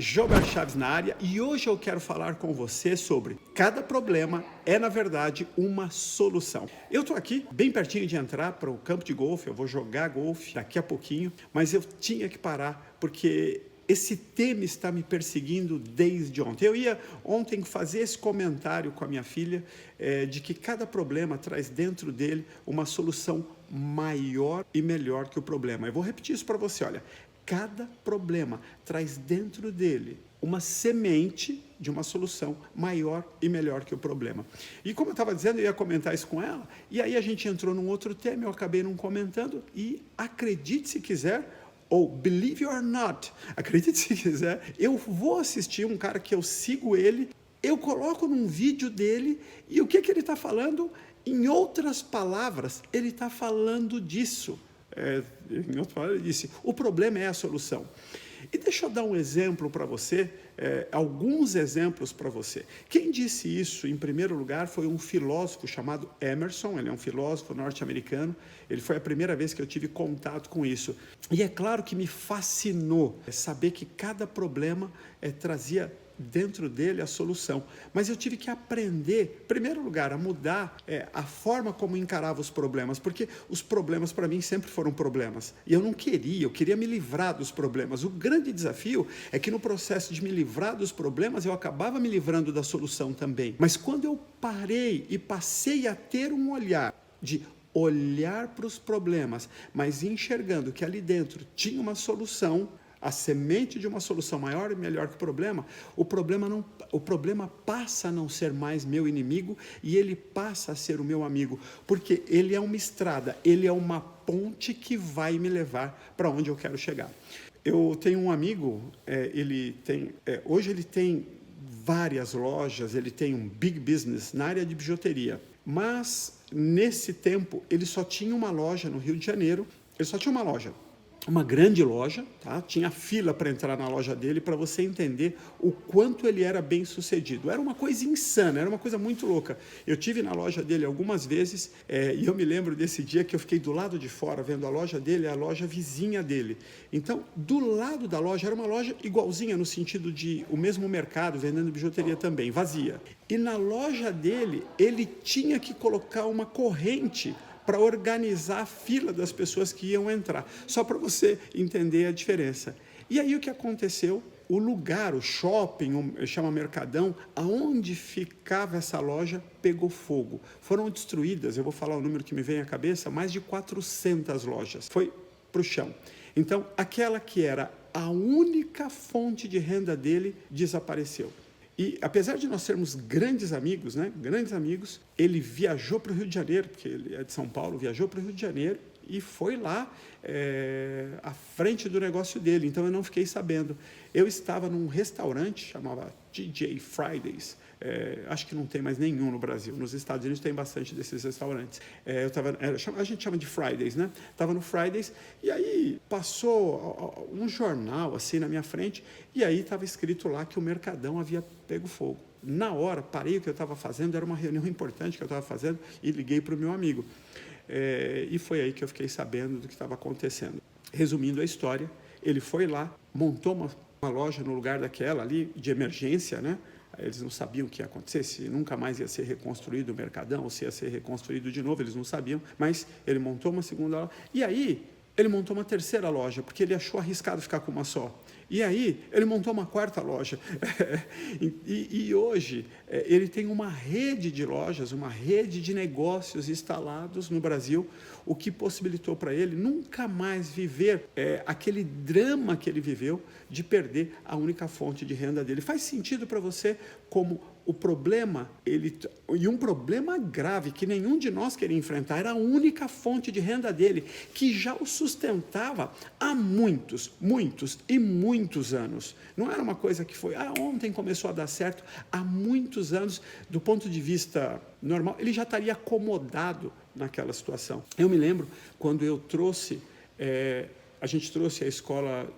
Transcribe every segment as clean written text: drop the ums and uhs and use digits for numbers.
Jober Chaves na área e hoje eu quero falar com você sobre cada problema é, na verdade, uma solução. Eu estou aqui bem pertinho de entrar para o campo de golfe, eu vou jogar golfe daqui a pouquinho, mas eu tinha que parar porque esse tema está me perseguindo desde ontem. Eu ia ontem fazer esse comentário com a minha filha de que cada problema traz dentro dele uma solução maior e melhor que o problema. Eu vou repetir isso para você, olha. Cada problema traz dentro dele uma semente de uma solução maior e melhor que o problema. E como eu estava dizendo, eu ia comentar isso com ela, e aí a gente entrou num outro tema, eu acabei não comentando, e acredite se quiser, ou believe or not, acredite se quiser, eu vou assistir um cara que eu sigo ele, eu coloco num vídeo dele, e o que ele está falando? Em outras palavras, ele está falando disso. Em outras palavras, ele disse, o problema é a solução. E deixa eu dar um exemplo para você, alguns exemplos para você. Quem disse isso, em primeiro lugar, foi um filósofo chamado Emerson, ele é um filósofo norte-americano, ele foi a primeira vez que eu tive contato com isso. E é claro que me fascinou saber que cada problema trazia dentro dele a solução, mas eu tive que aprender, em primeiro lugar, a mudar a forma como encarava os problemas, porque os problemas para mim sempre foram problemas, e eu não queria, eu queria me livrar dos problemas. O grande desafio é que no processo de me livrar dos problemas, eu acabava me livrando da solução também, mas quando eu parei e passei a ter um olhar de olhar para os problemas, mas enxergando que ali dentro tinha uma solução, a semente de uma solução maior e melhor que o problema passa a não ser mais meu inimigo e ele passa a ser o meu amigo, porque ele é uma estrada, ele é uma ponte que vai me levar para onde eu quero chegar. Eu tenho um amigo, hoje ele tem várias lojas, ele tem um big business na área de bijuteria, mas nesse tempo ele só tinha uma loja no Rio de Janeiro, uma grande loja, tá? Tinha fila para entrar na loja dele, para você entender o quanto ele era bem sucedido. Era uma coisa insana, era uma coisa muito louca. Eu tive na loja dele algumas vezes e eu me lembro desse dia que eu fiquei do lado de fora vendo a loja dele, a loja vizinha dele. Então, do lado da loja, era uma loja igualzinha no sentido de o mesmo mercado, vendendo bijuteria também, vazia. E na loja dele, ele tinha que colocar uma corrente para organizar a fila das pessoas que iam entrar, só para você entender a diferença. E aí o que aconteceu? O lugar, o shopping, chama Mercadão, aonde ficava essa loja, pegou fogo. Foram destruídas, eu vou falar o número que me vem à cabeça, mais de 400 lojas. Foi para o chão. Então, aquela que era a única fonte de renda dele, desapareceu. E apesar de nós sermos grandes amigos, ele viajou para o Rio de Janeiro, porque ele é de São Paulo, viajou para o Rio de Janeiro e foi lá à frente do negócio dele, então eu não fiquei sabendo. Eu estava num restaurante, chamava TJ Fridays, acho que não tem mais nenhum no Brasil, nos Estados Unidos tem bastante desses restaurantes. A gente chama de Fridays, né? Estava no Fridays e aí passou um jornal assim na minha frente e aí estava escrito lá que o Mercadão havia pego fogo. Na hora, parei o que eu estava fazendo, era uma reunião importante que eu estava fazendo e liguei para o meu amigo. E foi aí que eu fiquei sabendo do que estava acontecendo. Resumindo a história, ele foi lá, montou uma loja no lugar daquela ali, de emergência, né? Eles não sabiam o que ia acontecer, se nunca mais ia ser reconstruído o Mercadão, ou se ia ser reconstruído de novo, eles não sabiam, mas ele montou uma segunda loja, e aí ele montou uma terceira loja, porque ele achou arriscado ficar com uma só. E aí, ele montou uma quarta loja. E hoje, ele tem uma rede de lojas, uma rede de negócios instalados no Brasil, o que possibilitou para ele nunca mais viver aquele drama que ele viveu de perder a única fonte de renda dele. Faz sentido para você como o problema, e um problema grave que nenhum de nós queria enfrentar, era a única fonte de renda dele, que já o sustentava há muitos anos. Não era uma coisa que foi, ontem começou a dar certo, há muitos anos, do ponto de vista normal, ele já estaria acomodado naquela situação. Eu me lembro quando eu trouxe... a gente trouxe a escola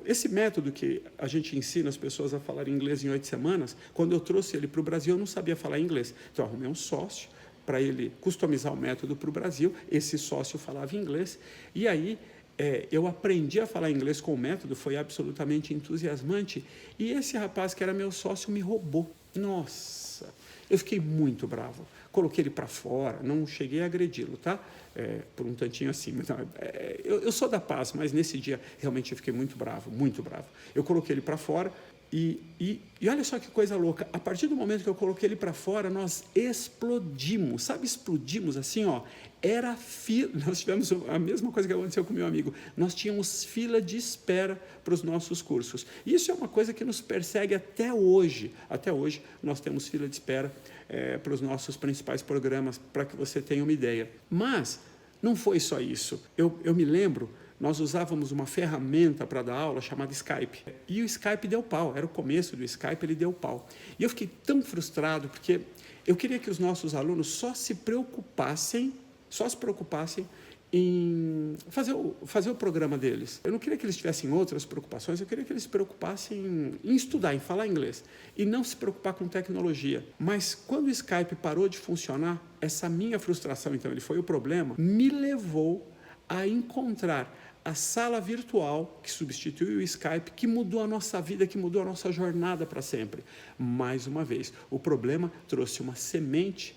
esse método que a gente ensina as pessoas a falar inglês em 8 semanas, quando eu trouxe ele para o Brasil, eu não sabia falar inglês. Então, eu arrumei um sócio para ele customizar o método para o Brasil, esse sócio falava inglês, e aí eu aprendi a falar inglês com o método, foi absolutamente entusiasmante, e esse rapaz que era meu sócio me roubou. Nossa, eu fiquei muito bravo. Coloquei ele para fora, não cheguei a agredi-lo, tá? Por um tantinho assim. Mas, não, eu sou da paz, mas nesse dia realmente eu fiquei muito bravo, muito bravo. Eu coloquei ele para fora e olha só que coisa louca. A partir do momento que eu coloquei ele para fora, nós explodimos. Sabe, explodimos assim, ó. Era fila. Nós tivemos a mesma coisa que aconteceu com meu amigo. Nós tínhamos fila de espera para os nossos cursos. Isso é uma coisa que nos persegue até hoje. Até hoje nós temos fila de espera para os nossos principais programas, para que você tenha uma ideia. Mas não foi só isso. Eu me lembro, nós usávamos uma ferramenta para dar aula chamada Skype. E o Skype deu pau, era o começo do Skype, ele deu pau. E eu fiquei tão frustrado, porque eu queria que os nossos alunos só se preocupassem em fazer o programa deles. Eu não queria que eles tivessem outras preocupações, eu queria que eles se preocupassem em estudar, em falar inglês, e não se preocupar com tecnologia. Mas quando o Skype parou de funcionar, essa minha frustração, então ele foi o problema, me levou a encontrar a sala virtual que substituiu o Skype, que mudou a nossa vida, que mudou a nossa jornada para sempre. Mais uma vez, o problema trouxe uma semente,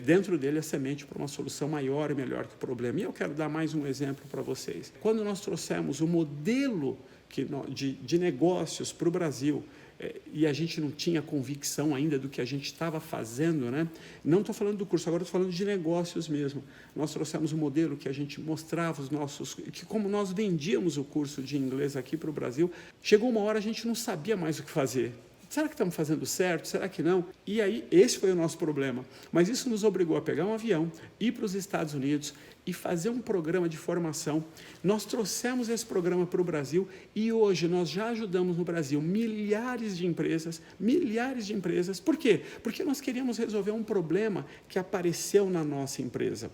dentro dele a semente para uma solução maior e melhor que o problema. E eu quero dar mais um exemplo para vocês. Quando nós trouxemos o modelo de negócios para o Brasil, e a gente não tinha convicção ainda do que a gente estava fazendo, né? Não estou falando do curso, agora estou falando de negócios mesmo. Nós trouxemos um modelo que a gente mostrava que como nós vendíamos o curso de inglês aqui para o Brasil, chegou uma hora a gente não sabia mais o que fazer. Será que estamos fazendo certo? Será que não? E aí, esse foi o nosso problema. Mas isso nos obrigou a pegar um avião, ir para os Estados Unidos e fazer um programa de formação. Nós trouxemos esse programa para o Brasil e hoje nós já ajudamos no Brasil milhares de empresas. Por quê? Porque nós queríamos resolver um problema que apareceu na nossa empresa.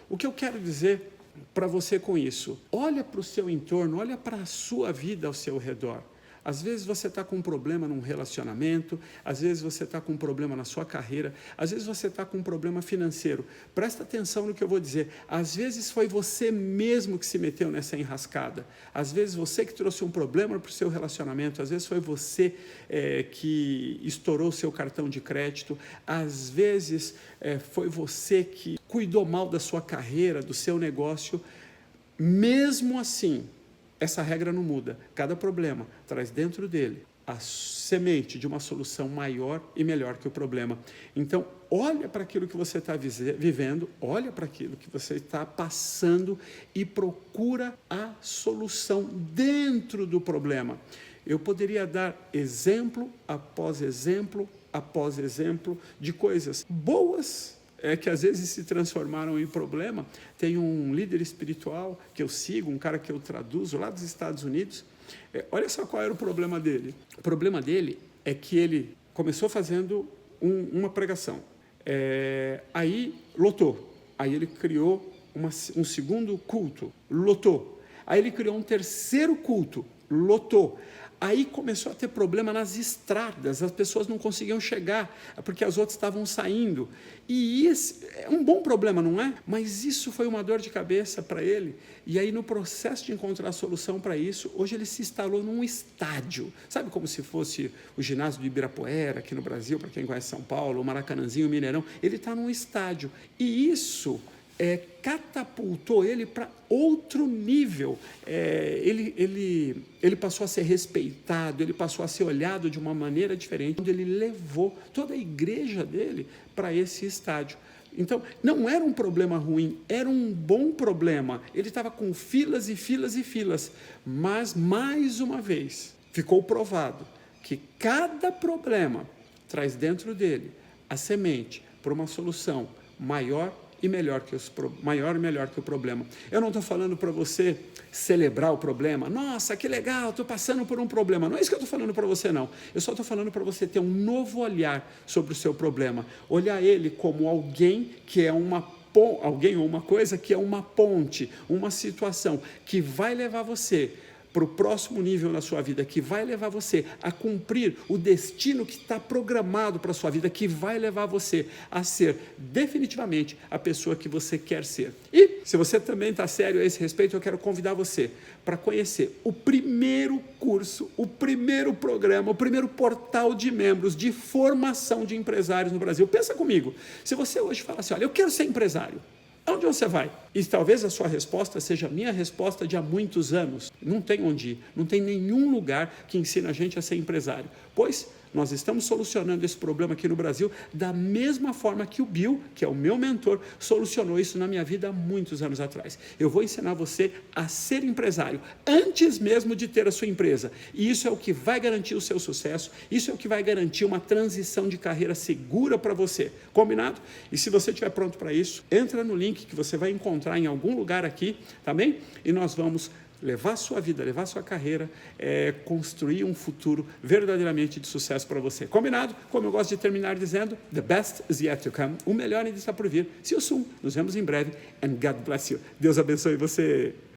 O que eu quero dizer para você com isso? Olha para o seu entorno, olha para a sua vida ao seu redor. Às vezes você está com um problema num relacionamento, às vezes você está com um problema na sua carreira, às vezes você está com um problema financeiro. Presta atenção no que eu vou dizer. Às vezes foi você mesmo que se meteu nessa enrascada. Às vezes você que trouxe um problema para o seu relacionamento, às vezes foi você que estourou o seu cartão de crédito, às vezes foi você que cuidou mal da sua carreira, do seu negócio. Mesmo assim, essa regra não muda. Cada problema traz dentro dele a semente de uma solução maior e melhor que o problema. Então, olha para aquilo que você está vivendo, olha para aquilo que você está passando e procura a solução dentro do problema. Eu poderia dar exemplo após exemplo de coisas boas que às vezes se transformaram em problema. Tem um líder espiritual que eu sigo, um cara que eu traduzo lá dos Estados Unidos. Olha só qual era o problema dele. O problema dele é que ele começou fazendo uma pregação. Aí lotou. Aí ele criou um segundo culto. Lotou. Aí ele criou um terceiro culto. Lotou. Aí começou a ter problema nas estradas, as pessoas não conseguiam chegar, porque as outras estavam saindo. E esse é um bom problema, não é? Mas isso foi uma dor de cabeça para ele. E aí, no processo de encontrar a solução para isso, hoje ele se instalou num estádio. Sabe como se fosse o ginásio de Ibirapuera, aqui no Brasil, para quem conhece São Paulo, o Maracanãzinho, o Mineirão. Ele está num estádio. E isso catapultou ele para outro nível. Ele passou a ser respeitado, ele passou a ser olhado de uma maneira diferente, onde ele levou toda a igreja dele para esse estádio. Então, não era um problema ruim, era um bom problema. Ele estava com filas e filas e filas, mas, mais uma vez, ficou provado que cada problema traz dentro dele a semente para uma solução maior e melhor que o problema. Eu não estou falando para você celebrar o problema. Nossa, que legal, estou passando por um problema. Não é isso que eu estou falando para você, não. Eu só estou falando para você ter um novo olhar sobre o seu problema. Olhar ele como alguém que é alguém ou uma coisa que é uma ponte, uma situação que vai levar você para o próximo nível na sua vida, que vai levar você a cumprir o destino que está programado para a sua vida, que vai levar você a ser definitivamente a pessoa que você quer ser. E se você também está sério a esse respeito, eu quero convidar você para conhecer o primeiro curso, o primeiro programa, o primeiro portal de membros de formação de empresários no Brasil. Pensa comigo, se você hoje fala assim, olha, eu quero ser empresário, aonde você vai? E talvez a sua resposta seja a minha resposta de há muitos anos. Não tem onde ir, não tem nenhum lugar que ensine a gente a ser empresário. Pois nós estamos solucionando esse problema aqui no Brasil da mesma forma que o Bill, que é o meu mentor, solucionou isso na minha vida há muitos anos atrás. Eu vou ensinar você a ser empresário antes mesmo de ter a sua empresa. E isso é o que vai garantir o seu sucesso, isso é o que vai garantir uma transição de carreira segura para você. Combinado? E se você estiver pronto para isso, entra no link que você vai encontrar em algum lugar aqui, tá bem? E nós vamos levar sua vida, levar sua carreira, construir um futuro verdadeiramente de sucesso para você. Combinado? Como eu gosto de terminar dizendo, the best is yet to come. O melhor ainda está por vir. See you soon. Nos vemos em breve. And God bless you. Deus abençoe você.